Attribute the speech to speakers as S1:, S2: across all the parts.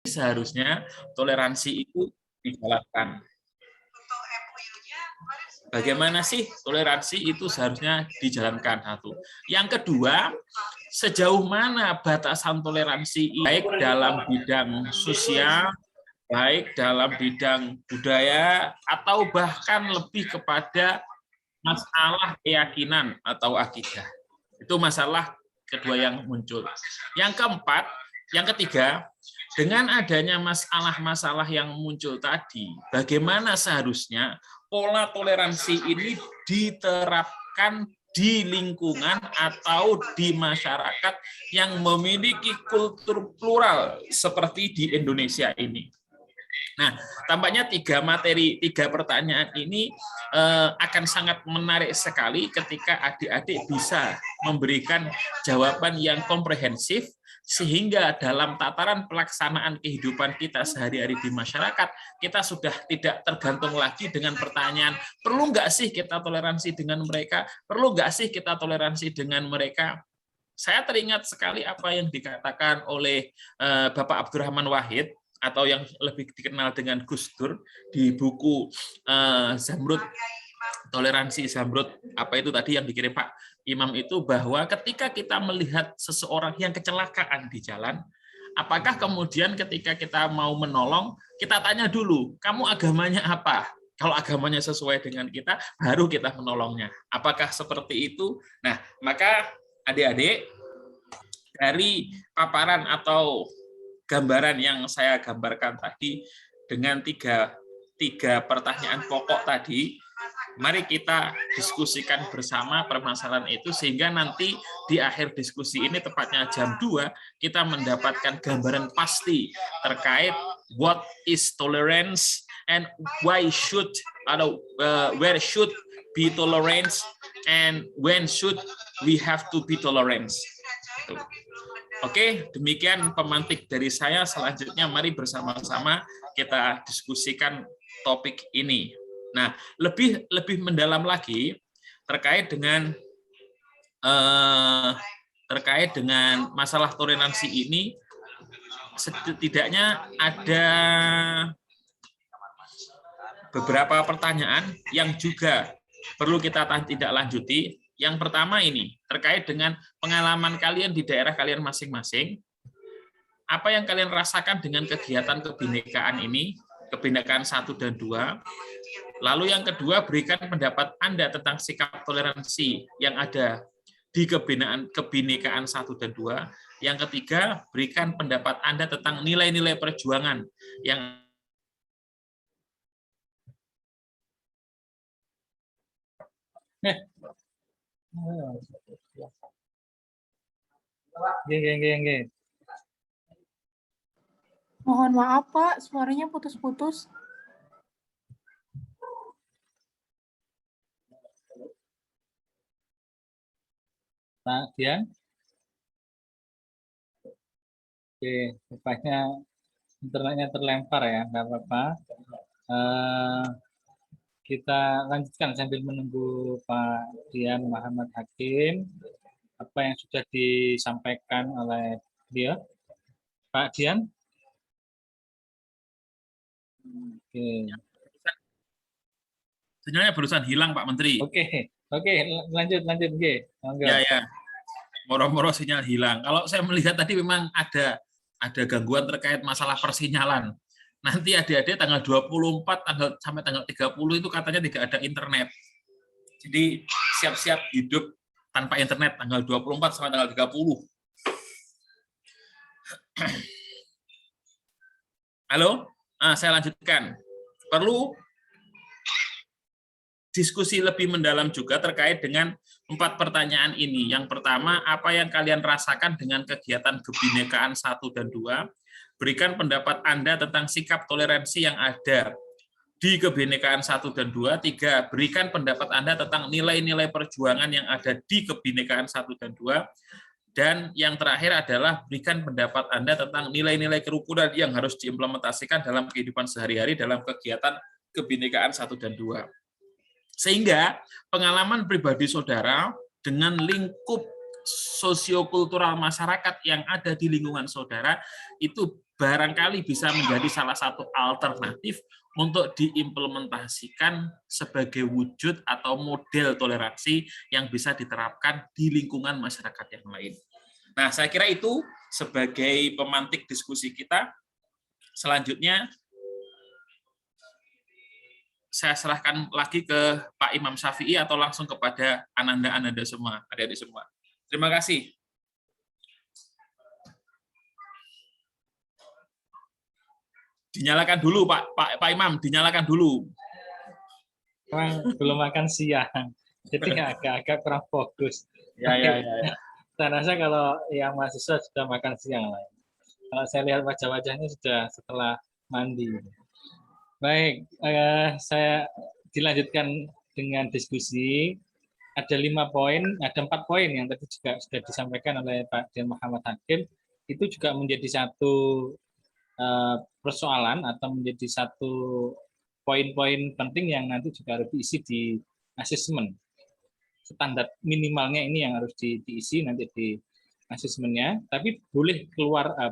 S1: seharusnya toleransi itu dijalankan. Bagaimana sih toleransi itu seharusnya dijalankan? Satu. Yang kedua, sejauh mana batasan toleransi baik dalam bidang sosial, baik dalam bidang budaya, atau bahkan lebih kepada masalah keyakinan atau akidah. Itu masalah kedua yang muncul. Yang keempat, yang ketiga, dengan adanya masalah-masalah yang muncul tadi, bagaimana seharusnya pola toleransi ini diterapkan di lingkungan atau di masyarakat yang memiliki kultur plural seperti di Indonesia ini. Nah, tampaknya tiga pertanyaan ini akan sangat menarik sekali ketika adik-adik bisa memberikan jawaban yang komprehensif, sehingga dalam tataran pelaksanaan kehidupan kita sehari-hari di masyarakat, kita sudah tidak tergantung lagi dengan pertanyaan, perlu nggak sih kita toleransi dengan mereka? Perlu nggak sih kita toleransi dengan mereka? Saya teringat sekali apa yang dikatakan oleh Bapak Abdurrahman Wahid, atau yang lebih dikenal dengan Gus Dur, di buku Zamrud, Toleransi Zamrud, apa itu tadi yang dikirim Pak Imam itu, bahwa ketika kita melihat seseorang yang kecelakaan di jalan, apakah kemudian ketika kita mau menolong, kita tanya dulu, kamu agamanya apa? Kalau agamanya sesuai dengan kita, baru kita menolongnya. Apakah seperti itu? Nah, maka adik-adik, dari paparan atau gambaran yang saya gambarkan tadi dengan tiga pertanyaan pokok tadi, mari kita diskusikan bersama permasalahan itu, sehingga nanti di akhir diskusi ini, tepatnya jam 2, kita mendapatkan gambaran pasti terkait what is tolerance and why should atau where should be tolerance and when should we have to be tolerance. Oke, demikian pemantik dari saya. Selanjutnya mari bersama-sama kita diskusikan topik ini. Nah, lebih mendalam lagi terkait dengan masalah toleransi ini, setidaknya ada beberapa pertanyaan yang juga perlu kita tidak lanjuti. Yang pertama ini terkait dengan pengalaman kalian di daerah kalian masing-masing. Apa yang kalian rasakan dengan kegiatan kebinekaan ini, kebinekaan 1 dan 2. Lalu yang kedua, berikan pendapat Anda tentang sikap toleransi yang ada di kebinekaan 1 dan 2. Yang ketiga, berikan pendapat Anda tentang nilai-nilai perjuangan yang
S2: Mohon maaf, Pak, suaranya putus-putus.
S3: Pak Dian? Oke, rupanya internetnya terlempar ya, nggak apa-apa. Kita lanjutkan sambil menunggu Pak Dian Muhammad Hakim, apa yang sudah disampaikan oleh beliau. Pak Dian? Oke.
S1: Sinyalnya barusan hilang, Pak Menteri.
S3: Oke, lanjut.
S1: Ya. Moro-moro sinyal hilang. Kalau saya melihat tadi memang ada gangguan terkait masalah persinyalan. Nanti adik-adik tanggal 24 sampai tanggal 30 itu katanya tidak ada internet. Jadi siap-siap hidup tanpa internet tanggal 24 sampai tanggal 30. Halo? Saya lanjutkan. Perlu diskusi lebih mendalam juga terkait dengan 4 pertanyaan ini. Yang pertama, apa yang kalian rasakan dengan kegiatan kebinekaan 1 dan 2? Berikan pendapat Anda tentang sikap toleransi yang ada di kebinekaan 1 dan 2. 3, berikan pendapat Anda tentang nilai-nilai perjuangan yang ada di kebinekaan 1 dan 2. Dan yang terakhir adalah berikan pendapat Anda tentang nilai-nilai kerukunan yang harus diimplementasikan dalam kehidupan sehari-hari dalam kegiatan kebinekaan 1 dan 2. Sehingga pengalaman pribadi saudara dengan lingkup sosiokultural masyarakat yang ada di lingkungan saudara itu barangkali bisa menjadi salah satu alternatif untuk diimplementasikan sebagai wujud atau model toleransi yang bisa diterapkan di lingkungan masyarakat yang lain. Nah, saya kira itu sebagai pemantik diskusi kita. Selanjutnya, saya serahkan lagi ke Pak Imam Syafi'i atau langsung kepada Ananda semua, adik-adik semua. Terima kasih. Dinyalakan dulu, Pak Imam, dinyalakan dulu.
S3: Memang belum makan siang, jadi agak-agak kurang fokus.
S1: Ya.
S3: Saya rasa kalau yang mahasiswa sudah makan siang lah. Kalau saya lihat wajah-wajahnya sudah setelah mandi. Baik, saya dilanjutkan dengan diskusi. Ada 5 poin, ada 4 poin yang tadi juga sudah disampaikan oleh Pak Dian Muhammad Hakim. Itu juga menjadi satu persoalan atau menjadi satu poin-poin penting yang nanti juga harus diisi di asesmen. Standar minimalnya ini yang harus diisi nanti di asesmennya, tapi boleh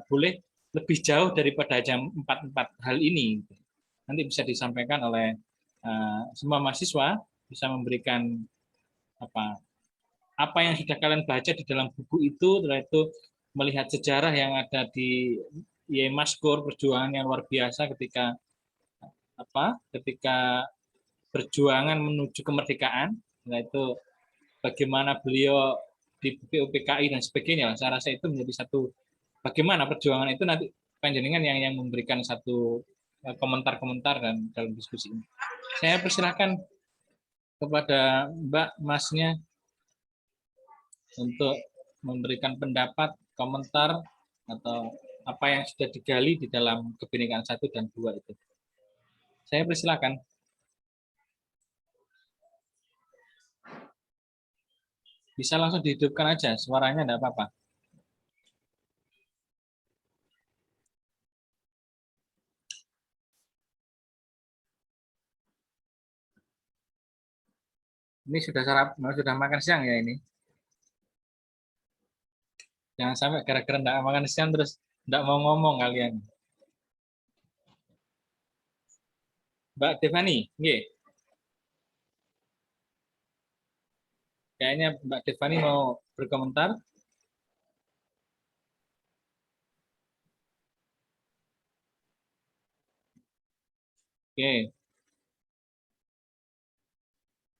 S3: boleh lebih jauh daripada jam 4 hal ini. Nanti bisa disampaikan oleh semua mahasiswa, bisa memberikan apa yang sudah kalian baca di dalam buku itu, yaitu melihat sejarah yang ada di Maskur, perjuangan yang luar biasa ketika perjuangan menuju kemerdekaan, yaitu bagaimana beliau di PUPKI dan sebagainya. Saya rasa itu menjadi satu bagaimana perjuangan itu nanti panjenengan yang memberikan satu komentar-komentar dan dalam diskusi ini. Saya persilahkan kepada Mbak Masnya untuk memberikan pendapat, komentar atau apa yang sudah digali di dalam kebinekaan 1 dan 2 itu. Saya persilakan. Bisa langsung dihidupkan aja, suaranya enggak apa-apa. Ini sudah makan siang ya ini? Jangan sampai gara-gara enggak makan siang terus enggak mau ngomong kalian. Mbak Devani, nggih. Kayaknya Mbak Devani mau berkomentar. Oke.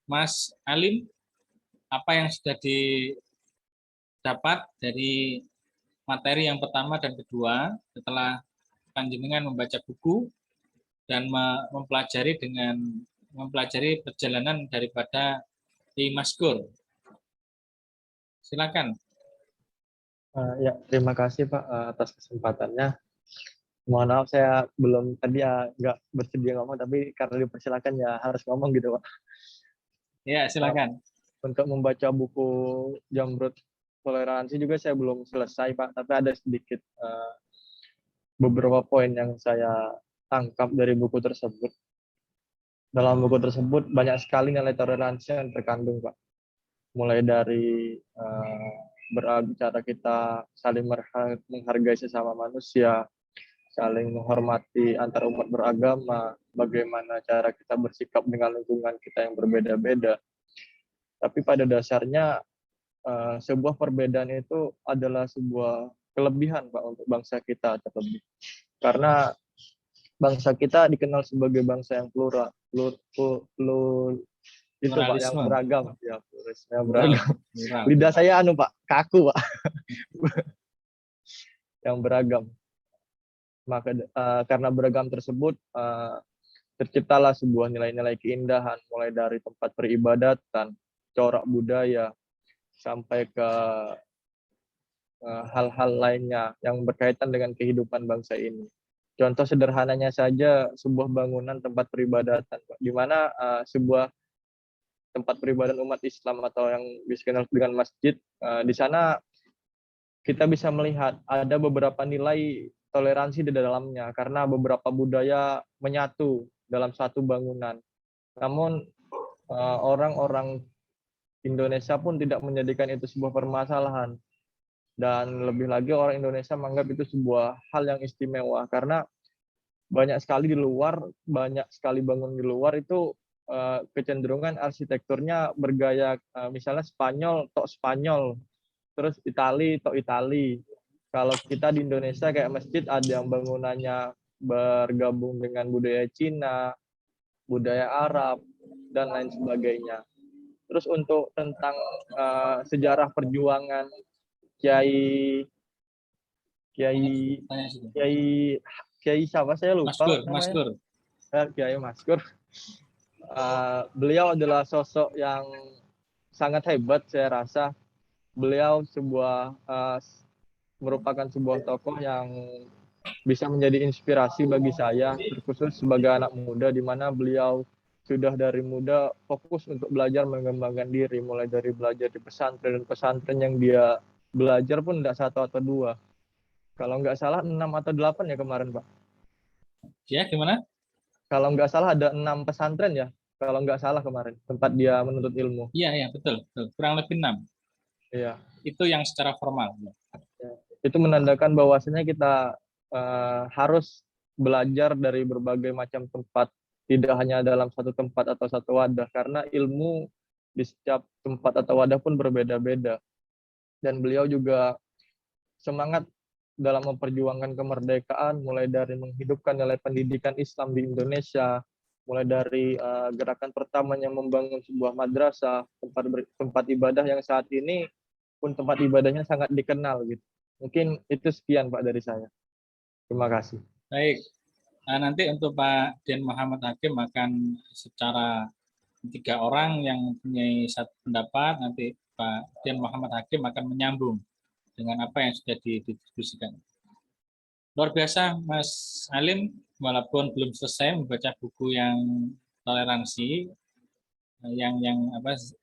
S3: Mas Alim, apa yang sudah didapat dari materi yang pertama dan kedua setelah panjenengan membaca buku dan mempelajari perjalanan daripada Maskur. Silakan.
S4: Ya, terima kasih Pak atas kesempatannya. Mohon maaf saya belum tadi nggak bersedia ngomong, tapi karena dipersilakan ya harus ngomong gitu Pak.
S3: Ya, silakan.
S4: Untuk membaca buku Jamrut Toleransi juga saya belum selesai Pak, tapi ada sedikit beberapa poin yang saya tangkap dari buku tersebut. Dalam buku tersebut banyak sekali nilai toleransi yang terkandung Pak. Mulai dari cara kita saling menghargai sesama manusia, saling menghormati antar umat beragama, bagaimana cara kita bersikap dengan lingkungan kita yang berbeda-beda. Tapi pada dasarnya sebuah perbedaan itu adalah sebuah kelebihan Pak untuk bangsa kita terlebih. Karena bangsa kita dikenal sebagai bangsa yang plural, itu Pak yang beragam, ya pluralisme yang beragam. Lidah saya Pak, kaku Pak. Yang beragam. Maka karena beragam tersebut terciptalah sebuah nilai-nilai keindahan, mulai dari tempat peribadatan, corak budaya, sampai ke hal-hal lainnya yang berkaitan dengan kehidupan bangsa ini. Contoh sederhananya saja sebuah bangunan tempat peribadatan, di mana sebuah tempat peribadatan umat Islam atau yang dikenal dengan masjid, di sana kita bisa melihat ada beberapa nilai toleransi di dalamnya karena beberapa budaya menyatu dalam satu bangunan. Namun orang-orang Indonesia pun tidak menjadikan itu sebuah permasalahan. Dan lebih lagi orang Indonesia menganggap itu sebuah hal yang istimewa karena banyak sekali bangun di luar itu kecenderungan arsitekturnya bergaya misalnya Spanyol tok Spanyol, terus Itali tok Itali. Kalau kita di Indonesia kayak masjid ada yang bangunannya bergabung dengan budaya Cina, budaya Arab, dan lain sebagainya. Terus untuk tentang sejarah perjuangan Kiai Kiai Kiai Kiai siapa saya lupa
S3: Maskur.
S4: Kiai Maskur. Beliau adalah sosok yang sangat hebat, saya rasa. Beliau merupakan sebuah tokoh yang bisa menjadi inspirasi bagi saya, terkhusus sebagai anak muda, di mana beliau sudah dari muda fokus untuk belajar mengembangkan diri, mulai dari belajar di pesantren, dan pesantren yang dia belajar pun tidak 1 atau 2. Kalau nggak salah 6 atau 8 ya kemarin, Pak.
S3: Ya, gimana?
S4: Kalau nggak salah ada 6 pesantren ya, kalau nggak salah kemarin, tempat dia menuntut ilmu.
S3: Iya, betul. Kurang lebih 6.
S4: Iya.
S3: Itu yang secara formal.
S4: Itu menandakan bahwasanya kita harus belajar dari berbagai macam tempat, tidak hanya dalam satu tempat atau satu wadah, karena ilmu di setiap tempat atau wadah pun berbeda-beda. Dan beliau juga semangat dalam memperjuangkan kemerdekaan, mulai dari menghidupkan nilai pendidikan Islam di Indonesia, mulai dari gerakan pertamanya membangun sebuah madrasah, tempat ibadah yang saat ini pun tempat ibadahnya sangat dikenal gitu. Mungkin itu sekian Pak dari saya. Terima kasih.
S3: Baik. Nah, nanti untuk Pak Dian Muhammad Hakim akan secara 3 orang yang mempunyai satu pendapat, nanti Pak Dian Muhammad Hakim akan menyambung dengan apa yang sudah didiskusikan. Luar biasa Mas Alim, walaupun belum selesai membaca buku yang toleransi, yang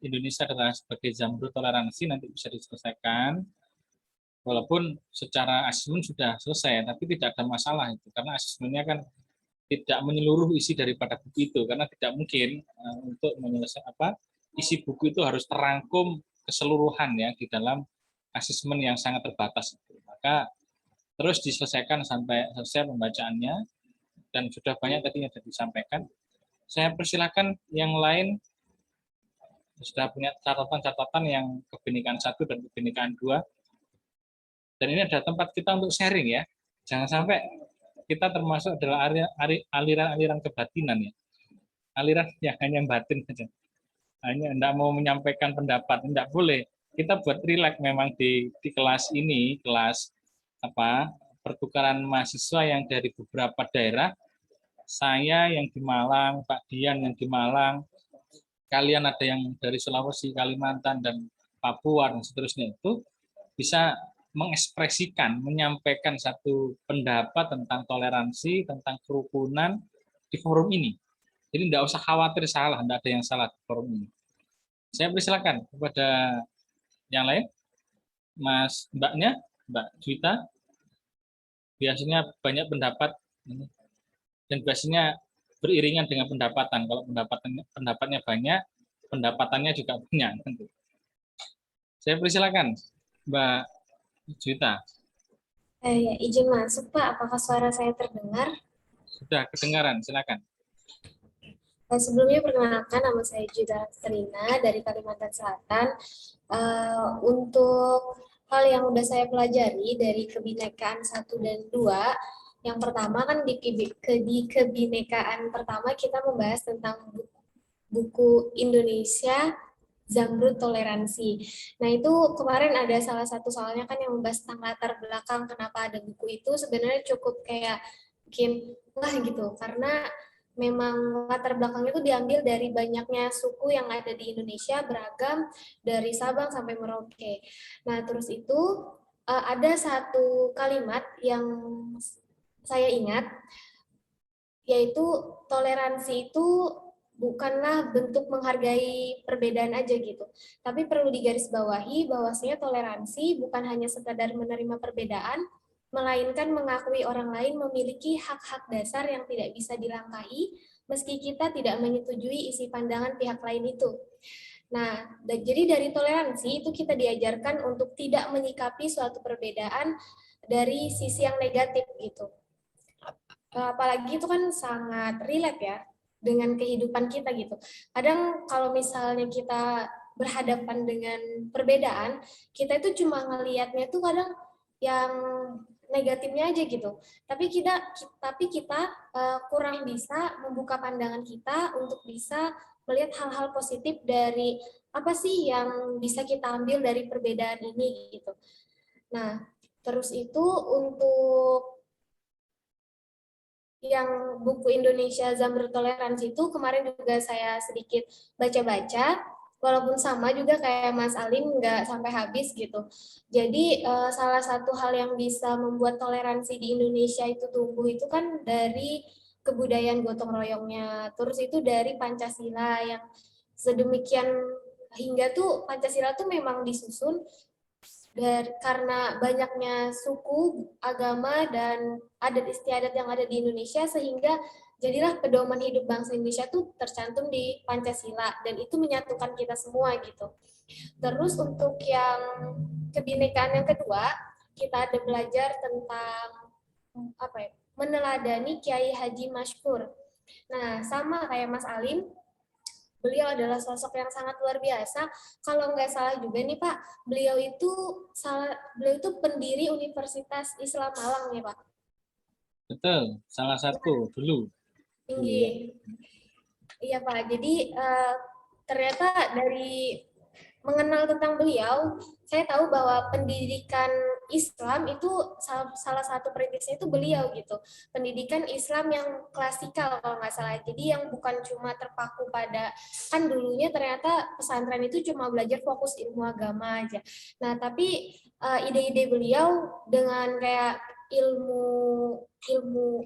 S3: Indonesia adalah sebagai Zamrud toleransi, nanti bisa diselesaikan. Walaupun secara asesmen sudah selesai, tapi tidak ada masalah itu, karena asesmennya kan tidak menyeluruh isi daripada buku itu, karena tidak mungkin untuk menyelesaikan isi buku itu harus terangkum keseluruhan ya di dalam asesmen yang sangat terbatas itu. Maka terus diselesaikan sampai selesai pembacaannya, dan sudah banyak tadi yang sudah disampaikan. Saya persilakan yang lain sudah punya catatan-catatan yang kebinekaan 1 dan kebinekaan 2. Dan ini adalah tempat kita untuk sharing ya. Jangan sampai kita termasuk adalah aliran-aliran kebatinan ya. Aliran yang hanya batin saja. Hanya tidak mau menyampaikan pendapat, tidak boleh. Kita buat rileks memang di kelas ini, kelas pertukaran mahasiswa yang dari beberapa daerah. Saya yang di Malang, Pak Dian yang di Malang, kalian ada yang dari Sulawesi, Kalimantan, dan Papua, dan seterusnya, itu bisa mengekspresikan, menyampaikan satu pendapat tentang toleransi, tentang kerukunan di forum ini. Jadi tidak usah khawatir salah, tidak ada yang salah di forum ini. Saya persilakan kepada yang lain, Mbaknya, Mbak Juwita. Biasanya banyak pendapat dan biasanya beriringan dengan pendapatan. Kalau pendapatnya banyak, pendapatannya juga banyak. Saya persilakan, Mbak Juwita.
S5: Ya, izin masuk Pak. Apakah suara saya terdengar?
S3: Sudah kedengaran, silakan.
S5: Sebelumnya perkenalkan, nama saya Juwita Terina dari Kalimantan Selatan. Untuk hal yang sudah saya pelajari dari kebinekaan 1 dan 2, yang pertama kan di kebinekaan pertama kita membahas tentang buku Indonesia Zamrud Toleransi. Nah itu kemarin ada salah satu soalnya kan yang membahas tentang latar belakang kenapa ada buku itu, sebenarnya cukup kayak bikin wah gitu, karena memang latar belakangnya itu diambil dari banyaknya suku yang ada di Indonesia, beragam dari Sabang sampai Merauke. Nah terus itu ada satu kalimat yang saya ingat, yaitu toleransi itu bukanlah bentuk menghargai perbedaan aja gitu, tapi perlu digarisbawahi bahwasanya toleransi bukan hanya sekadar menerima perbedaan, melainkan mengakui orang lain memiliki hak-hak dasar yang tidak bisa dilangkahi meski kita tidak menyetujui isi pandangan pihak lain itu. Nah, jadi dari toleransi itu kita diajarkan untuk tidak menyikapi suatu perbedaan dari sisi yang negatif gitu. Apalagi itu kan sangat relate ya dengan kehidupan kita gitu. Kadang kalau misalnya kita berhadapan dengan perbedaan, kita itu cuma ngelihatnya tuh kadang yang negatifnya aja gitu. Tapi kita kurang bisa membuka pandangan kita untuk bisa melihat hal-hal positif dari apa sih yang bisa kita ambil dari perbedaan ini gitu. Nah, terus itu untuk yang buku Indonesia Zamrud Toleransi itu kemarin juga saya sedikit baca-baca, walaupun sama juga kayak Mas Alim nggak sampai habis gitu. Jadi salah satu hal yang bisa membuat toleransi di Indonesia itu tumbuh itu kan dari kebudayaan gotong royongnya, terus itu dari Pancasila yang sedemikian hingga tuh Pancasila tuh memang disusun karena banyaknya suku, agama, dan adat istiadat yang ada di Indonesia, sehingga jadilah pedoman hidup bangsa Indonesia tuh tercantum di Pancasila, dan itu menyatukan kita semua gitu. Terus untuk yang kebinekaan yang kedua, kita ada belajar tentang meneladani Kiai Haji Mashkur. Nah, sama kayak Mas Alim, beliau adalah sosok yang sangat luar biasa. Kalau nggak salah juga nih Pak, beliau itu pendiri Universitas Islam Malang ya Pak.
S3: Betul, salah satu dulu.
S5: Iya Pak. Jadi ternyata dari mengenal tentang beliau, saya tahu bahwa pendidikan Islam itu salah satu perintisnya itu beliau gitu. Pendidikan Islam yang klasikal kalau nggak salah. Jadi yang bukan cuma terpaku pada, kan dulunya ternyata pesantren itu cuma belajar fokus ilmu agama aja. Nah, tapi ide-ide beliau dengan kayak ilmu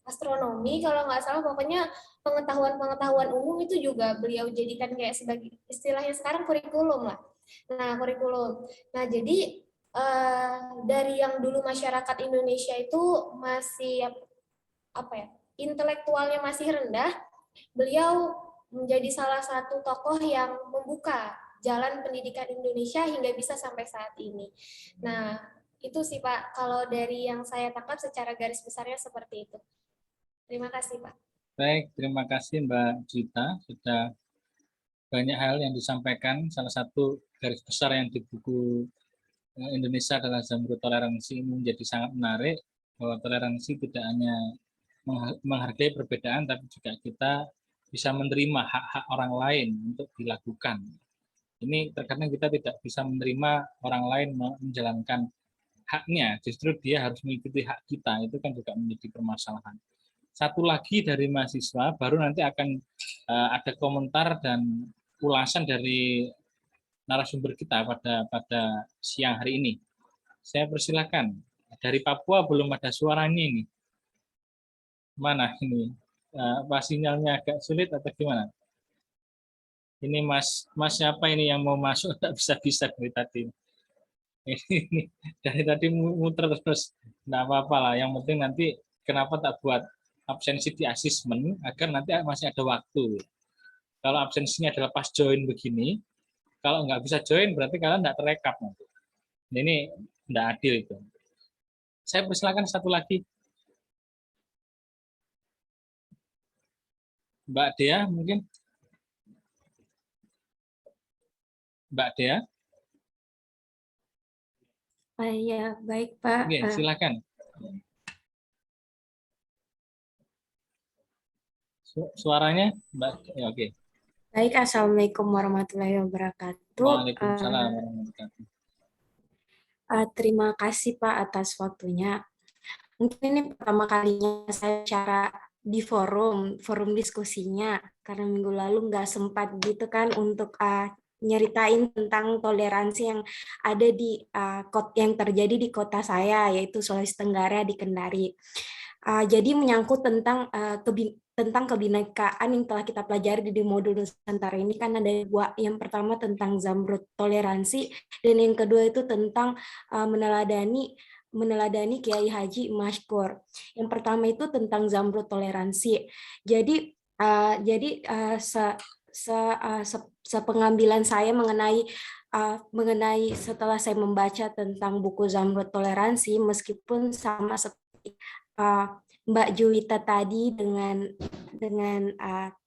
S5: astronomi kalau nggak salah, pokoknya pengetahuan umum itu juga beliau jadikan kayak sebagai istilahnya sekarang kurikulum lah. Nah, kurikulum. Nah, jadi dari yang dulu masyarakat Indonesia itu masih intelektualnya masih rendah, beliau menjadi salah satu tokoh yang membuka jalan pendidikan Indonesia hingga bisa sampai saat ini. Nah, itu sih Pak, kalau dari yang saya tangkap secara garis besarnya seperti itu. Terima kasih, Pak.
S3: Baik, terima kasih Mbak Juwita. Sudah banyak hal yang disampaikan. Salah satu garis besar yang di buku Indonesia adalah Zamrud Toleransi ini menjadi sangat menarik, bahwa toleransi tidak hanya menghargai perbedaan, tapi juga kita bisa menerima hak-hak orang lain untuk dilakukan. Ini terkadang kita tidak bisa menerima orang lain menjalankan haknya, justru dia harus mengikuti hak kita. Itu kan juga menjadi permasalahan. Satu lagi dari mahasiswa, baru nanti akan ada komentar dan ulasan dari narasumber kita pada siang hari ini. Saya persilahkan. Dari Papua belum ada suaranya ini. Mana ini? Apa sinyalnya agak sulit atau gimana? Ini Mas siapa ini yang mau masuk? Tak bisa dari tadi. Ini dari tadi muter terus. Nggak apa-apa lah. Yang penting nanti kenapa tak buat absensi di asesmen agar nanti masih ada waktu. Kalau absensinya adalah pas join begini, kalau nggak bisa join berarti kalian nggak terekap nanti. Ini nggak adil itu. Saya persilakan satu lagi, Mbak Dea mungkin. Mbak Dea.
S6: Ya, baik Pak.
S3: Oke, silakan. Suaranya, Mbak. Ya, oke.
S6: Baik, Assalamualaikum warahmatullahi wabarakatuh.
S3: Waalaikumsalam warahmatullahi wabarakatuh.
S6: Terima kasih Pak atas waktunya. Mungkin ini pertama kalinya saya bicara di forum diskusinya, karena minggu lalu nggak sempat gitu kan untuk nyeritain tentang toleransi yang ada di yang terjadi di kota saya, yaitu Sulawesi Tenggara di Kendari. Jadi menyangkut tentang kebinekaan yang telah kita pelajari di modul Nusantara ini kan ada dua. Yang pertama tentang Zamrud Toleransi, dan yang kedua itu tentang meneladani Kiai Haji Mashkur. Yang pertama itu tentang Zamrud Toleransi. Jadi sepengambilan saya mengenai setelah saya membaca tentang buku Zamrud Toleransi, meskipun sama seperti Mbak Juwita tadi dengan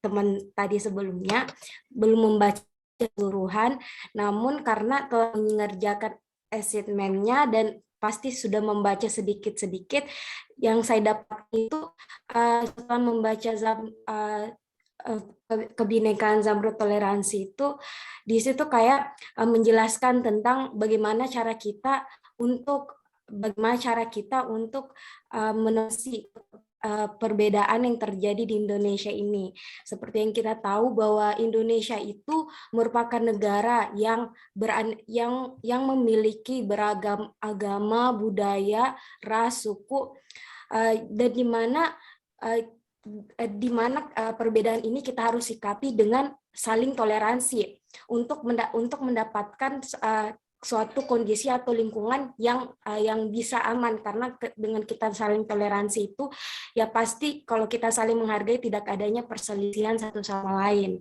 S6: teman tadi sebelumnya belum membaca keseluruhan, namun karena telah mengerjakan assignment-nya dan pasti sudah membaca sedikit-sedikit, yang saya dapat itu setelah membaca kebinekaan Zamrud Toleransi itu, di situ kayak menjelaskan tentang bagaimana cara kita untuk menepisi perbedaan yang terjadi di Indonesia ini. Seperti yang kita tahu bahwa Indonesia itu merupakan negara yang memiliki beragam agama, budaya, ras, suku, dan di mana perbedaan ini kita harus sikapi dengan saling toleransi untuk mendapatkan suatu kondisi atau lingkungan yang bisa aman, karena dengan kita saling toleransi itu ya pasti kalau kita saling menghargai tidak adanya perselisihan satu sama lain.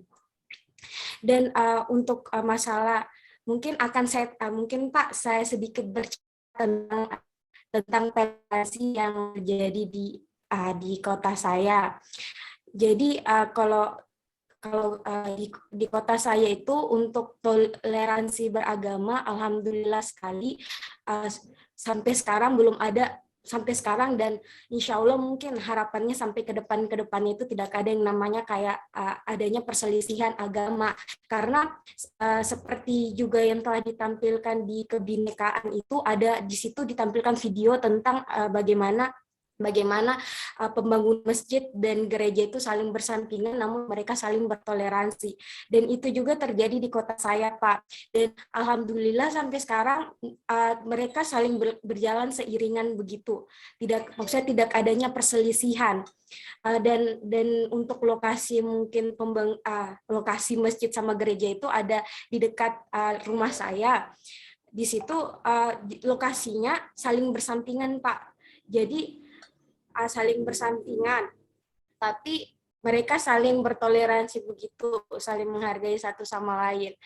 S6: Dan untuk masalah mungkin Pak saya sedikit bercerita tentang toleransi yang terjadi di kota saya. Jadi kalau di kota saya itu untuk toleransi beragama, alhamdulillah sekali sampai sekarang belum ada dan insya Allah mungkin harapannya sampai ke depannya itu tidak ada yang namanya kayak adanya perselisihan agama, karena seperti juga yang telah ditampilkan di kebinekaan itu, ada di situ ditampilkan video tentang bagaimana pembangunan masjid dan gereja itu saling bersampingan namun mereka saling bertoleransi, dan itu juga terjadi di kota saya, Pak. Dan alhamdulillah sampai sekarang mereka saling berjalan seiringan begitu, maksudnya tidak adanya perselisihan. Dan untuk lokasi mungkin lokasi masjid sama gereja itu ada di dekat rumah saya. Di situ lokasinya saling bersampingan, Pak. Jadi saling bersampingan, tapi mereka saling bertoleransi begitu, saling menghargai satu sama lain.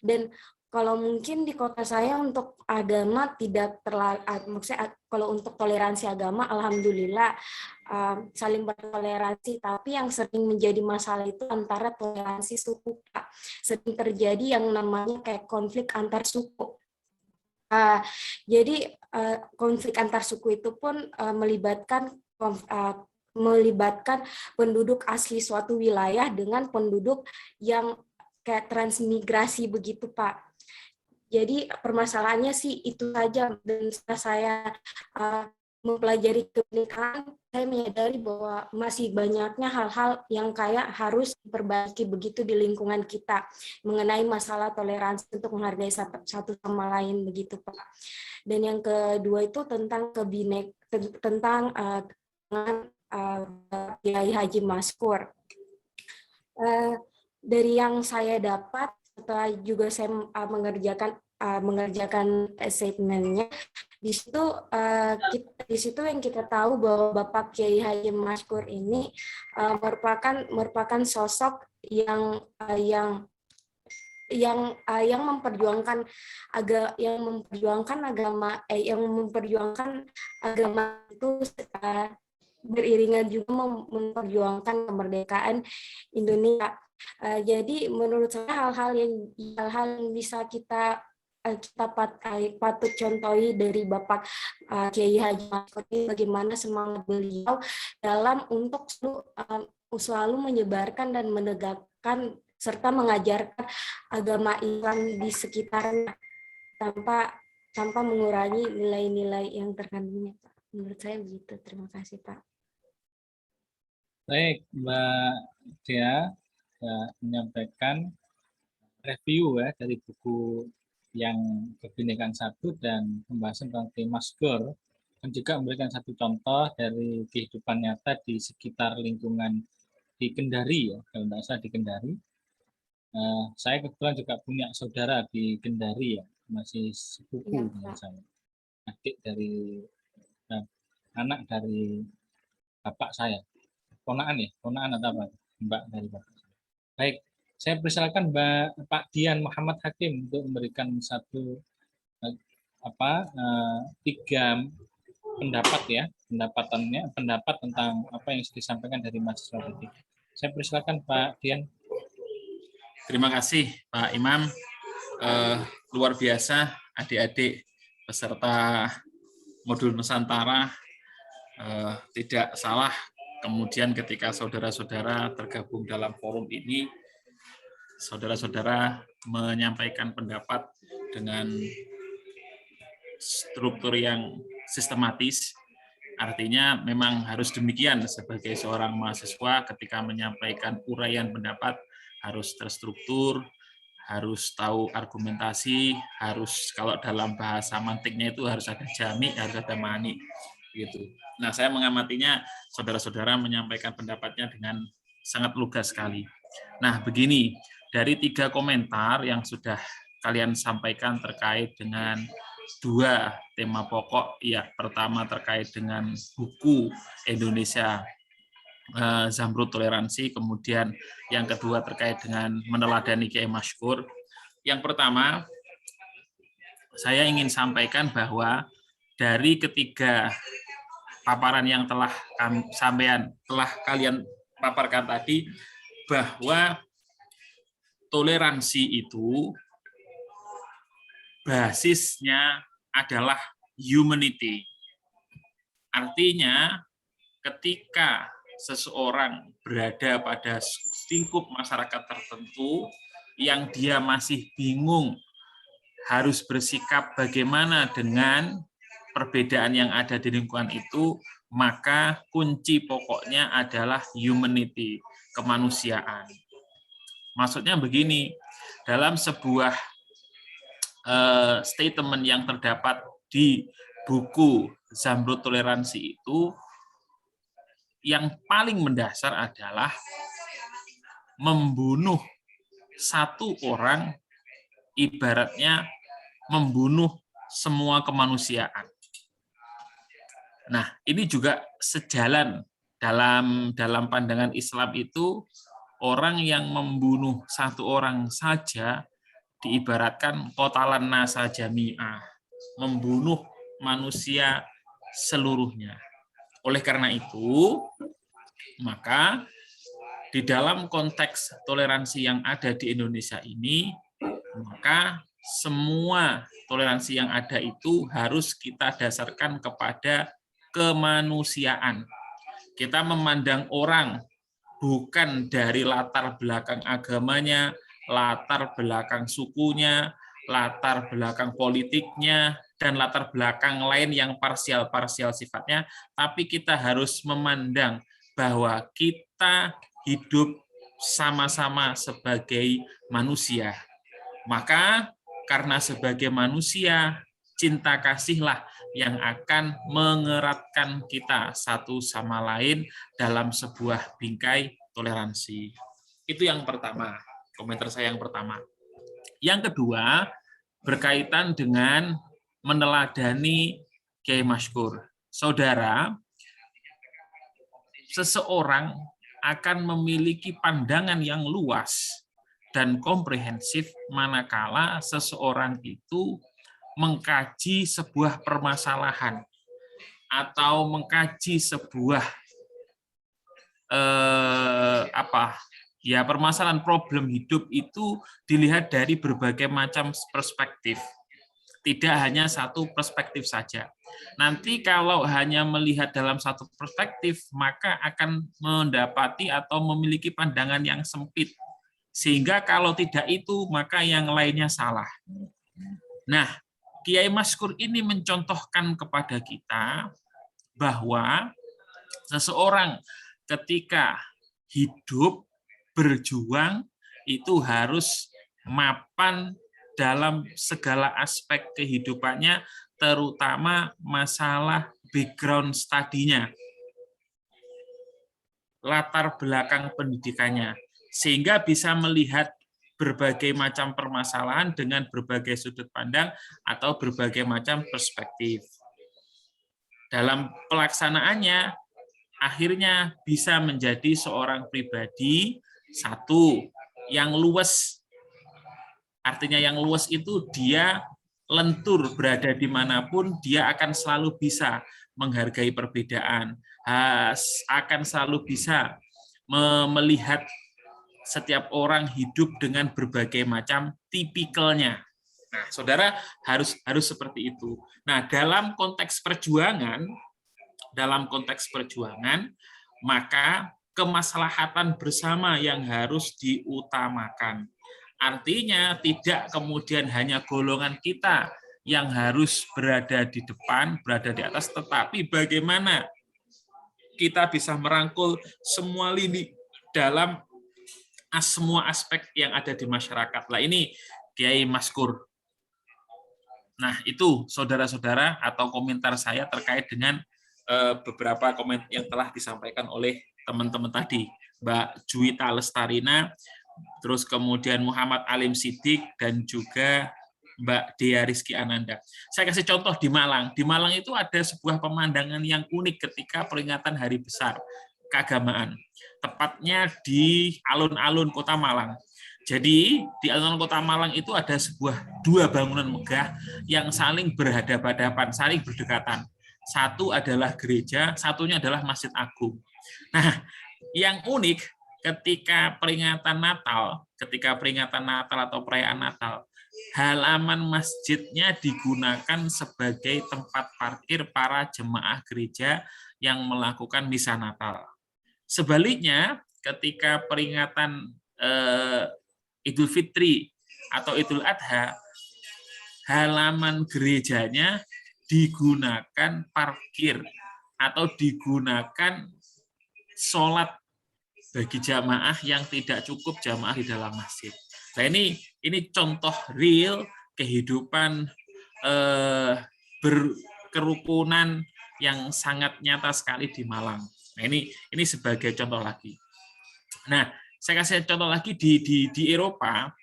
S6: Dan kalau mungkin di kota saya untuk agama tidak terlalu, maksudnya kalau untuk toleransi agama, alhamdulillah saling bertoleransi, tapi yang sering menjadi masalah itu antara toleransi suku, Pak. Sering terjadi yang namanya kayak konflik antar suku. Jadi konflik antar suku itu pun melibatkan penduduk asli suatu wilayah dengan penduduk yang kayak transmigrasi begitu, Pak. Jadi permasalahannya sih itu saja, dan setelah saya mempelajari kebinekaan, saya menyadari bahwa masih banyaknya hal-hal yang kayak harus diperbaiki begitu di lingkungan kita mengenai masalah toleransi untuk menghargai satu sama lain begitu, Pak. Dan yang kedua itu tentang Kiai Haji Maskur. Dari yang saya dapat setelah juga saya mengerjakan assignment-nya, di situ yang kita tahu bahwa Bapak Kiai Haji Maskur ini merupakan sosok yang memperjuangkan agama itu beriringan juga memperjuangkan kemerdekaan Indonesia. Jadi menurut saya hal-hal yang bisa kita patut contohi dari Bapak Kiai Haji Maskur ini, bagaimana semangat beliau dalam untuk selalu menyebarkan dan menegakkan serta mengajarkan agama Islam di sekitarnya tanpa mengurangi nilai-nilai yang terkandungnya, Pak. Menurut saya begitu. Terima kasih, Pak.
S3: Baik, Mbak Dea menyampaikan review dari buku yang Kebinekaan 1 dan pembahasan tentang tema skor, dan juga memberikan satu contoh dari kehidupan nyata di sekitar lingkungan di Kendari, ya, kalau tidak salah di Kendari. Saya kebetulan juga punya saudara di Kendari, ya, masih sepupu dengan saya, adik dari anak dari bapak saya, ponaan atau apa, mbak dari bapak saya. Baik, Saya persilakan Pak Dian Muhammad Hakim untuk memberikan tiga pendapat ya, pendapat tentang apa yang disampaikan dari mahasiswa tadi. Saya persilakan Pak Dian.
S1: Terima kasih Pak Imam. Luar biasa adik-adik peserta modul Nusantara, tidak salah kemudian ketika saudara-saudara tergabung dalam forum ini, saudara-saudara menyampaikan pendapat dengan struktur yang sistematis. Artinya memang harus demikian sebagai seorang mahasiswa ketika menyampaikan uraian pendapat harus terstruktur, harus tahu argumentasi, harus kalau dalam bahasa mantiknya itu harus ada jami, harus ada mani gitu. Nah, saya mengamatinya saudara-saudara menyampaikan pendapatnya dengan sangat lugas sekali. Nah, begini, dari 3 komentar yang sudah kalian sampaikan terkait dengan 2 tema pokok, ya, pertama terkait dengan buku Indonesia Zamrud Toleransi, kemudian yang kedua terkait dengan meneladani Kiai Maskur. Yang pertama, saya ingin sampaikan bahwa dari ketiga paparan yang telah kalian paparkan tadi, bahwa toleransi itu basisnya adalah humanity. Artinya, ketika seseorang berada pada lingkup masyarakat tertentu yang dia masih bingung harus bersikap bagaimana dengan perbedaan yang ada di lingkungan itu, maka kunci pokoknya adalah humanity, kemanusiaan. Maksudnya begini, dalam sebuah statement yang terdapat di buku Zamrud Toleransi itu, yang paling mendasar adalah membunuh satu orang ibaratnya membunuh semua kemanusiaan. Nah, ini juga sejalan dalam pandangan Islam itu, orang yang membunuh satu orang saja diibaratkan qatalan nasa jami'ah, membunuh manusia seluruhnya. Oleh karena itu, maka di dalam konteks toleransi yang ada di Indonesia ini, maka semua toleransi yang ada itu harus kita dasarkan kepada kemanusiaan. Kita memandang orang bukan dari latar belakang agamanya, latar belakang sukunya, latar belakang politiknya, dan latar belakang lain yang parsial-parsial sifatnya, tapi kita harus memandang bahwa kita hidup sama-sama sebagai manusia. Maka karena sebagai manusia, cinta kasihlah yang akan mengeratkan kita satu sama lain dalam sebuah bingkai toleransi. Itu yang pertama, komentar saya yang pertama. Yang kedua, berkaitan dengan meneladani Kiai Maskur. Saudara, seseorang akan memiliki pandangan yang luas dan komprehensif manakala seseorang itu mengkaji sebuah permasalahan atau mengkaji sebuah permasalahan problem hidup itu dilihat dari berbagai macam perspektif. Tidak hanya satu perspektif saja. Nanti kalau hanya melihat dalam satu perspektif, maka akan mendapati atau memiliki pandangan yang sempit. Sehingga kalau tidak itu, maka yang lainnya salah. Nah, Kiai Maskur ini mencontohkan kepada kita bahwa seseorang ketika hidup, berjuang, itu harus mapan dalam segala aspek kehidupannya, terutama masalah background studinya, latar belakang pendidikannya, sehingga bisa melihat berbagai macam permasalahan dengan berbagai sudut pandang atau berbagai macam perspektif. Dalam pelaksanaannya, akhirnya bisa menjadi seorang pribadi, satu, yang luwes. Artinya yang luwes itu dia lentur, berada dimanapun dia akan selalu bisa menghargai perbedaan, akan selalu bisa melihat setiap orang hidup dengan berbagai macam tipikalnya. Nah, saudara harus seperti itu. Nah, dalam konteks perjuangan, maka kemaslahatan bersama yang harus diutamakan. Artinya tidak kemudian hanya golongan kita yang harus berada di depan, berada di atas, tetapi bagaimana kita bisa merangkul semua lini dalam semua aspek yang ada di masyarakat. Lah ini Kiai Maskur. Nah, itu saudara-saudara atau komentar saya terkait dengan beberapa komentar yang telah disampaikan oleh teman-teman tadi, Mbak Juwita Lestarina, terus kemudian Muhammad Alim Sidik, dan juga Mbak Dea Rizky Ananda. Saya kasih contoh di Malang. Di Malang itu ada sebuah pemandangan yang unik ketika peringatan Hari Besar Keagamaan, tepatnya di alun-alun Kota Malang. Jadi di alun-alun Kota Malang itu ada dua bangunan megah yang saling berhadapan-hadapan, saling berdekatan. Satu adalah gereja, satunya adalah Masjid Agung. Nah, yang unik ketika peringatan Natal atau perayaan Natal, halaman masjidnya digunakan sebagai tempat parkir para jemaah gereja yang melakukan misa Natal. Sebaliknya, ketika peringatan Idul Fitri atau Idul Adha, halaman gerejanya digunakan parkir atau digunakan sholat bagi jamaah yang tidak cukup jamaah di dalam masjid. Nah, ini contoh real kehidupan berkerukunan yang sangat nyata sekali di Malang. Nah, ini sebagai contoh lagi. Nah, saya kasih contoh lagi di Eropa,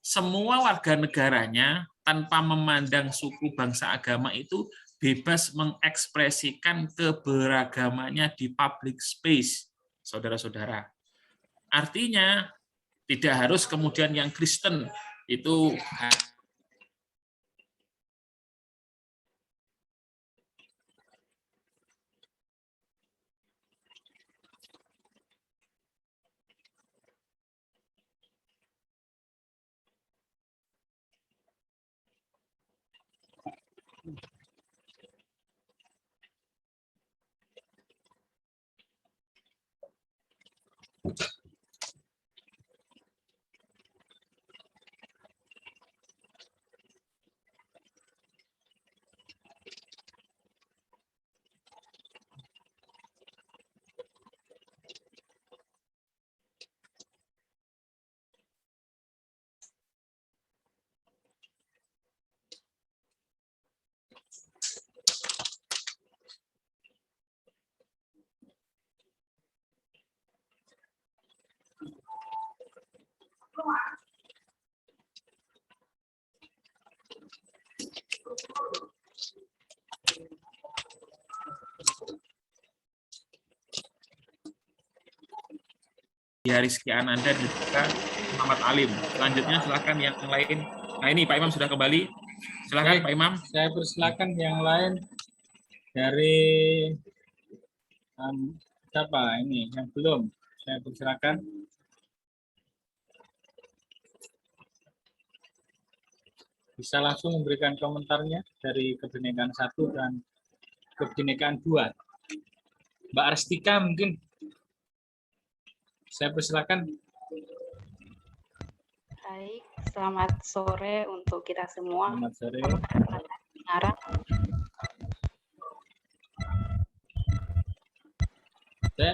S1: semua warga negaranya tanpa memandang suku, bangsa, agama itu bebas mengekspresikan keberagamannya di public space, saudara-saudara. Artinya tidak harus kemudian yang Kristen itu Dea Rizky Ananda dan juga Muhammad Alim. Selanjutnya silakan yang lain. Nah, ini Pak Imam sudah kembali. Silakan Pak Imam.
S3: Saya persilakan yang lain dari siapa ini yang belum. Saya persilakan. Bisa langsung memberikan komentarnya dari Kebinekaan 1 dan Kebinekaan 2. Mbak Arstika mungkin. Saya persilakan.
S6: Baik, selamat sore untuk kita semua.
S3: Selamat sore.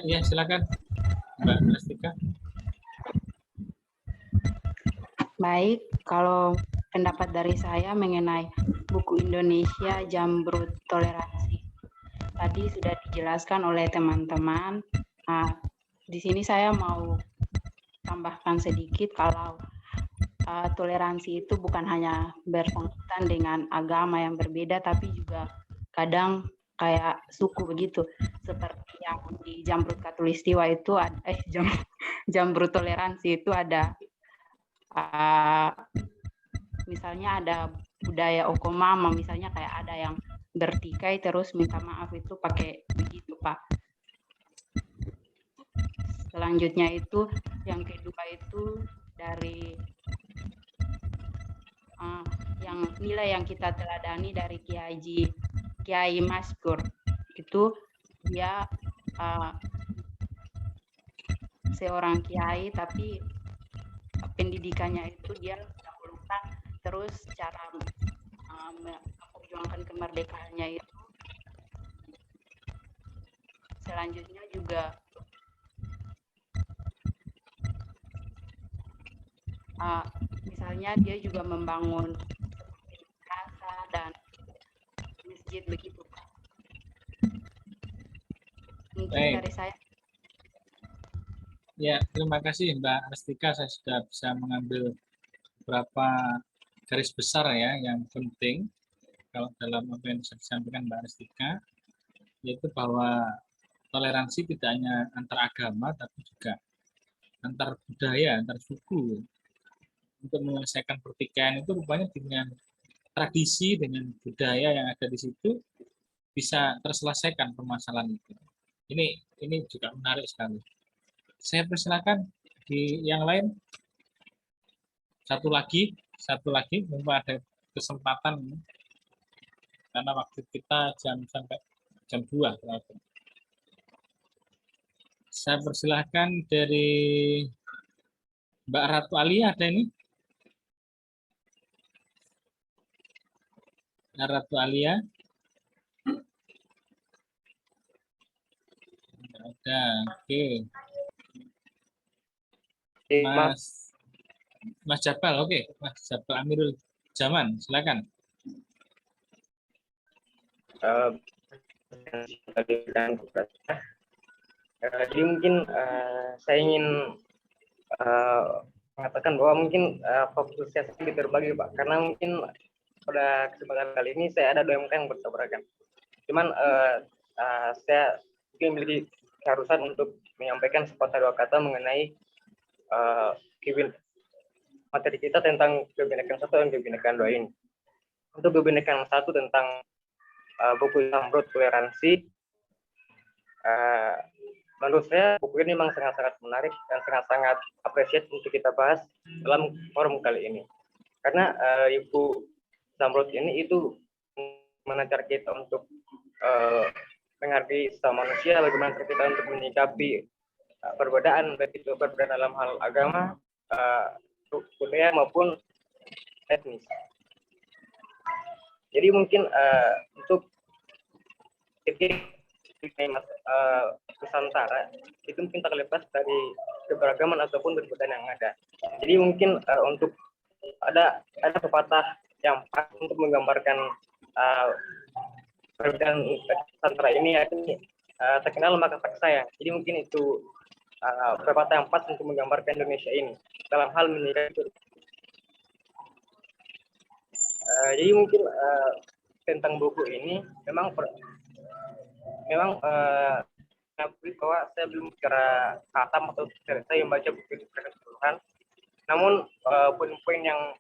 S3: Ya, silakan, Mbak Arstika.
S6: Baik, kalau pendapat dari saya mengenai buku Indonesia Jambrut Toleransi, tadi sudah dijelaskan oleh teman-teman. Nah, di sini saya mau tambahkan sedikit kalau toleransi itu bukan hanya berkaitan dengan agama yang berbeda, tapi juga kadang kayak suku begitu. Seperti yang di Jambrut Katulistiwa itu Jambrut Toleransi itu ada
S7: misalnya ada budaya okomama, misalnya kayak ada yang bertikai terus minta maaf itu pakai begitu Pak. Selanjutnya itu yang kedua itu dari yang nilai yang kita teladani dari Kiai Maskur itu dia seorang kiai tapi pendidikannya itu dia mendahulukan terus cara memperjuangkan kemerdekaannya itu. Selanjutnya juga misalnya dia juga membangun madrasah dan masjid begitu Pak. Mungkin dari saya.
S3: Ya, terima kasih Mbak Astika. Saya sudah bisa mengambil beberapa garis besar ya yang penting kalau dalam apa yang bisa disampaikan Mbak Astika, yaitu bahwa toleransi tidak hanya antar agama tapi juga antar budaya, antar suku. Untuk menyelesaikan pertikaian itu rupanya dengan tradisi, dengan budaya yang ada di situ bisa terselesaikan permasalahan itu. Ini juga menarik sekali. Saya persilakan di yang lain. Satu lagi, mumpung ada kesempatan karena waktu kita sampai jam 2. Saya persilahkan dari Mbak Ratu Alia, ada ini? Mbak Ratu Alia? Ada, oke. Mas Jabal, oke. Mas Jabal Amirul Zaman, silakan.
S8: Jadi mungkin saya ingin mengatakan bahwa mungkin fokusnya sedikit terbagi Pak, karena mungkin pada kesempatan kali ini saya ada 2 MK yang bertabrakan. Cuman saya mungkin memiliki keharusan untuk menyampaikan sepatah 2 kata mengenai materi kita tentang kebinekaan 1 dan kebinekaan 2 ini. Untuk kebinekaan 1 tentang buku Zamrud Toleransi, menurut saya buku ini memang sangat-sangat menarik dan sangat-sangat apresiat untuk kita bahas dalam forum kali ini. Karena Ibu Zamrud ini itu mengajar kita untuk menghargai sesama manusia, bagaimana kita untuk menyikapi perbedaan, baik itu perbedaan dalam hal agama, budaya maupun etnis. Jadi mungkin untuk Nusantara itu mungkin tak lepas dari keberagaman ataupun perbedaan yang ada. Jadi mungkin untuk ada pepatah yang pas untuk menggambarkan perbedaan Nusantara ini, yakni tak kenal maka tak sayang. Jadi mungkin itu pepatah yang pas untuk menggambarkan Indonesia ini dalam hal menyikapi. Jadi mungkin tentang buku ini memang bahwa saya belum secara khatam atau saya membaca buku ini secara keseluruhan. Namun poin-poin yang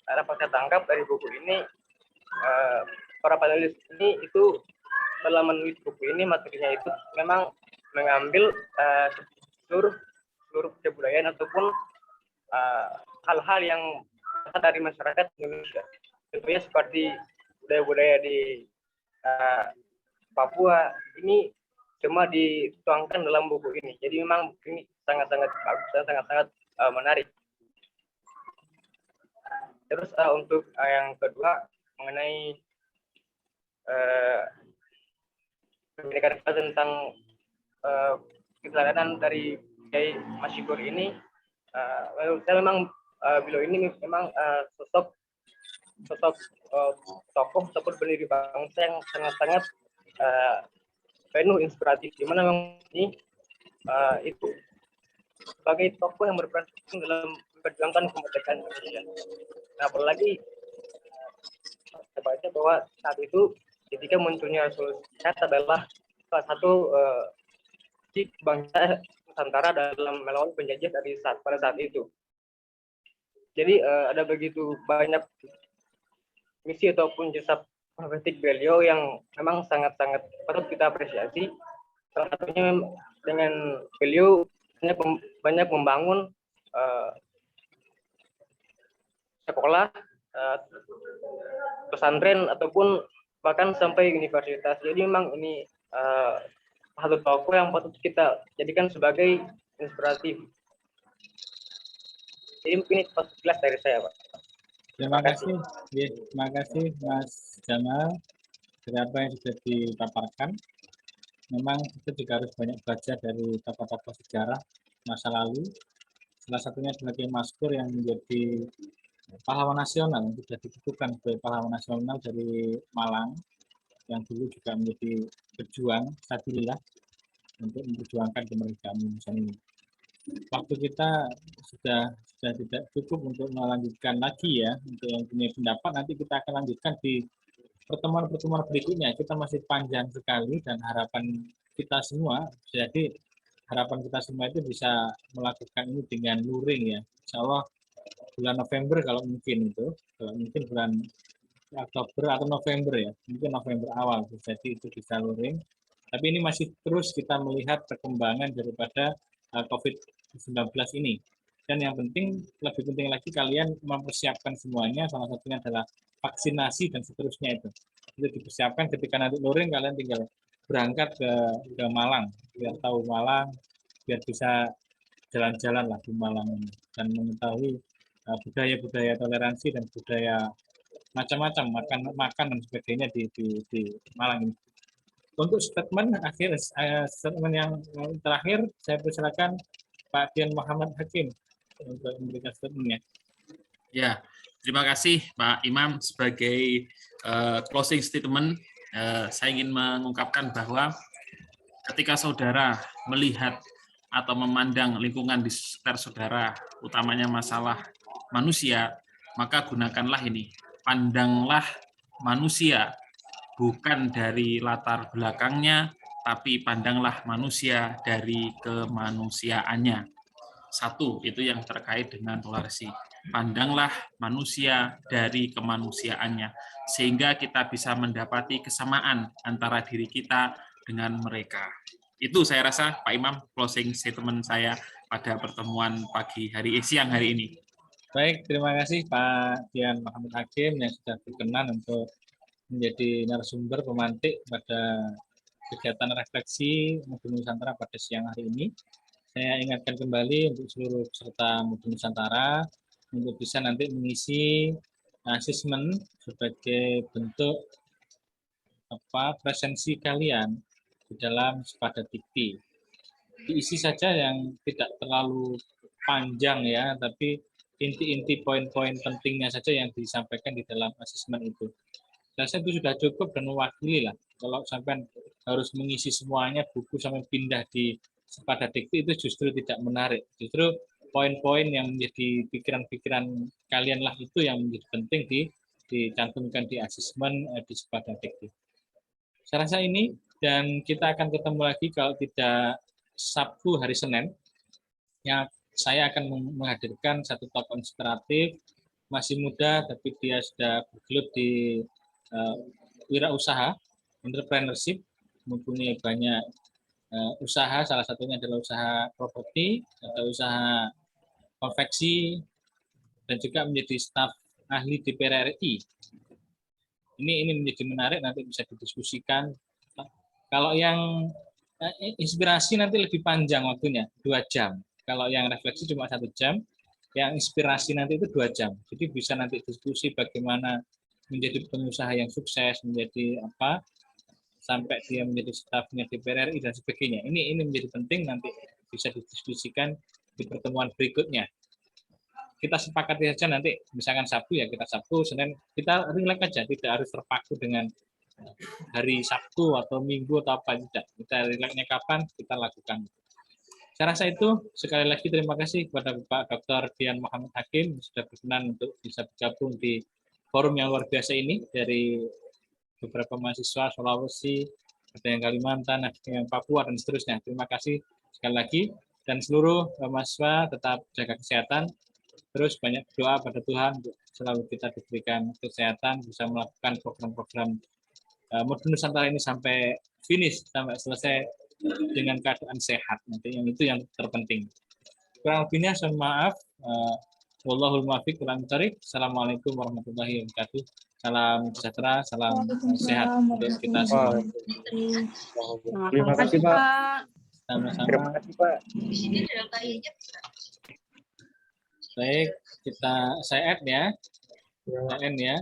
S8: dapat saya tangkap dari buku ini, para panelis ini itu dalam menulis buku ini materinya itu memang mengambil seluruh kebudayaan ataupun hal-hal yang dari masyarakat Indonesia. Tentunya seperti budaya-budaya di Papua ini semua dituangkan dalam buku ini. Jadi memang buku ini sangat-sangat bagus dan sangat-sangat menarik. Terus untuk yang kedua mengenai kebinekaan tentang keteladanan dari Kiai Mashikur ini, menurut saya memang beliau ini memang sosok tokoh ataupun pendiri bangsa yang sangat-sangat penuh inspiratif, di mana memang ini itu sebagai tokoh yang berperan penting dalam memperjuangkan kemerdekaan Indonesia. Nah, apalagi saya baca bahwa saat itu ketika munculnya resolusi adalah salah satu bangsa Nusantara dalam melawan penjajah pada saat itu. Jadi ada begitu banyak misi ataupun jasa profetik beliau yang memang sangat-sangat patut kita apresiasi. Salah satunya dengan beliau banyak membangun sekolah, pesantren ataupun bahkan sampai universitas. Jadi memang ini satu tokoh yang patut kita jadikan sebagai inspiratif. Jadi mungkin itu sekilas dari saya, Pak.
S3: Terima kasih. Ya, terima kasih Mas Jamal dari apa yang sudah dipaparkan. Memang kita juga harus banyak belajar dari tokoh-tokoh sejarah masa lalu. Salah satunya adalah Kiai Maskur yang menjadi pahlawan nasional, yang sudah ditentukan sebagai pahlawan nasional dari Malang, yang dulu juga menjadi pejuang stabilillah untuk memperjuangkan kemerdekaan Indonesia ini. Waktu kita sudah tidak cukup untuk melanjutkan lagi ya, untuk yang punya pendapat nanti kita akan lanjutkan di pertemuan-pertemuan berikutnya. Kita masih panjang sekali dan harapan kita semua, jadi harapan kita semua itu bisa melakukan ini dengan luring ya. Insya Allah bulan November kalau mungkin bulan Oktober atau November ya, mungkin November awal, jadi itu bisa luring. Tapi ini masih terus kita melihat perkembangan daripada COVID-19 ini. Dan yang penting, lebih penting lagi kalian mempersiapkan semuanya, salah satunya adalah vaksinasi dan seterusnya itu. Itu dipersiapkan ketika nanti luring, kalian tinggal berangkat ke Malang, biar tahu Malang, biar bisa jalan-jalan lah di Malang ini, dan mengetahui budaya-budaya toleransi dan budaya macam-macam, makan dan sebagainya di Malang ini. Untuk statement akhir, statement yang terakhir, saya persilakan Pak Dian Muhammad Hakim untuk memberikan statementnya.
S1: Ya, terima kasih Pak Imam. Sebagai closing statement, saya ingin mengungkapkan bahwa ketika saudara melihat atau memandang lingkungan di sekitar saudara, utamanya masalah manusia, maka gunakanlah ini. Pandanglah manusia, bukan dari latar belakangnya, tapi pandanglah manusia dari kemanusiaannya. Satu, itu yang terkait dengan toleransi. Pandanglah manusia dari kemanusiaannya, sehingga kita bisa mendapati kesamaan antara diri kita dengan mereka. Itu saya rasa, Pak Imam, closing statement saya pada pertemuan siang hari ini.
S3: Baik, terima kasih Pak Dian Muhammad Hakim yang sudah berkenan untuk menjadi narasumber pemantik pada kegiatan refleksi Muda Nusantara pada siang hari ini. Saya ingatkan kembali untuk seluruh peserta Muda Nusantara untuk bisa nanti mengisi asesmen sebagai bentuk presensi kalian di dalam sepadan dikti. Diisi saja yang tidak terlalu panjang ya, tapi inti-inti poin-poin pentingnya saja yang disampaikan di dalam asesmen itu. Saya rasa itu sudah cukup dan mewakili lah. Kalau sampai harus mengisi semuanya buku sampai pindah di sepadan dikti itu justru tidak menarik. Justru poin-poin yang menjadi pikiran-pikiran kalian lah itu yang menjadi penting dicantumkan di asesmen di sepadan dikti. Saya rasa ini, dan kita akan ketemu lagi kalau tidak Sabtu hari Senin, yang saya akan menghadirkan satu tokoh inspiratif, masih muda tapi dia sudah bergelut di wirausaha, entrepreneurship, mempunyai banyak usaha, salah satunya adalah usaha properti, atau usaha konveksi, dan juga menjadi staf ahli DPR RI. Ini menjadi menarik, nanti bisa didiskusikan. Kalau yang inspirasi nanti lebih panjang waktunya, 2 jam. Kalau yang refleksi cuma 1 jam, yang inspirasi nanti itu 2 jam. Jadi bisa nanti diskusi bagaimana menjadi pengusaha yang sukses, menjadi apa, sampai dia menjadi stafnya DPR RI dan sebagainya. Ini menjadi penting, nanti bisa didiskusikan di pertemuan berikutnya. Kita sepakati saja nanti, misalkan Sabtu ya kita Sabtu, Senin kita rileks aja, tidak harus terpaku dengan hari Sabtu atau Minggu atau apa, tidak. Kita rileksnya kapan kita lakukan. Saya rasa itu. Sekali lagi terima kasih kepada Bapak Dr. Dian Muhammad Hakim sudah berkenan untuk bisa bergabung di forum yang luar biasa ini, dari beberapa mahasiswa Sulawesi, ada yang Kalimantan, ada yang Papua, dan seterusnya. Terima kasih sekali lagi, dan seluruh mahasiswa tetap jaga kesehatan, Terus banyak doa pada Tuhan untuk selalu kita diberikan kesehatan, bisa melakukan program-program Modul Nusantara ini sampai finish, sampai selesai dengan keadaan sehat. Nanti yang itu yang terpenting. Kurang lebihnya saya maaf. Wallahul muwaffiq wal muthariq. Assalamualaikum warahmatullahi wabarakatuh. Salam sejahtera, salam sehat untuk kita semua.
S4: Terima kasih Pak.
S3: Sama-sama.
S8: Terima kasih Pak.
S3: Baik, saya add ya. Saya end ya.